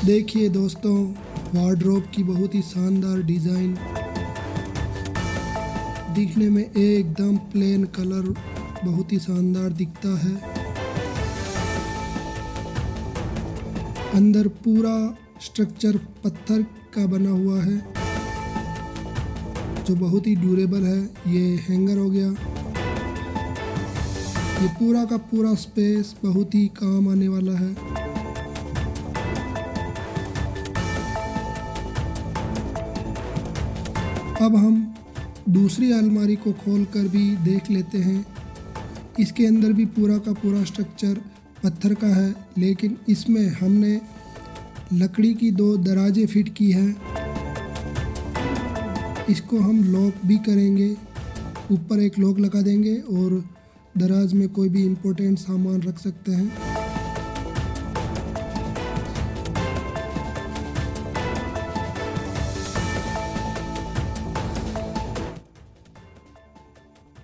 देखिए दोस्तों, वार्डरोब की बहुत ही शानदार डिज़ाइन। दिखने में एकदम प्लेन कलर बहुत ही शानदार दिखता है। अंदर पूरा स्ट्रक्चर पत्थर का बना हुआ है जो बहुत ही ड्यूरेबल है। ये हैंगर हो गया। ये पूरा का पूरा स्पेस बहुत ही काम आने वाला है। अब हम दूसरी अलमारी को खोलकर भी देख लेते हैं। इसके अंदर भी पूरा का पूरा स्ट्रक्चर पत्थर का है, लेकिन इसमें हमने लकड़ी की 2 दराजें फिट की है। इसको हम लॉक भी करेंगे, ऊपर एक लॉक लगा देंगे और दराज में कोई भी इम्पोर्टेंट सामान रख सकते हैं।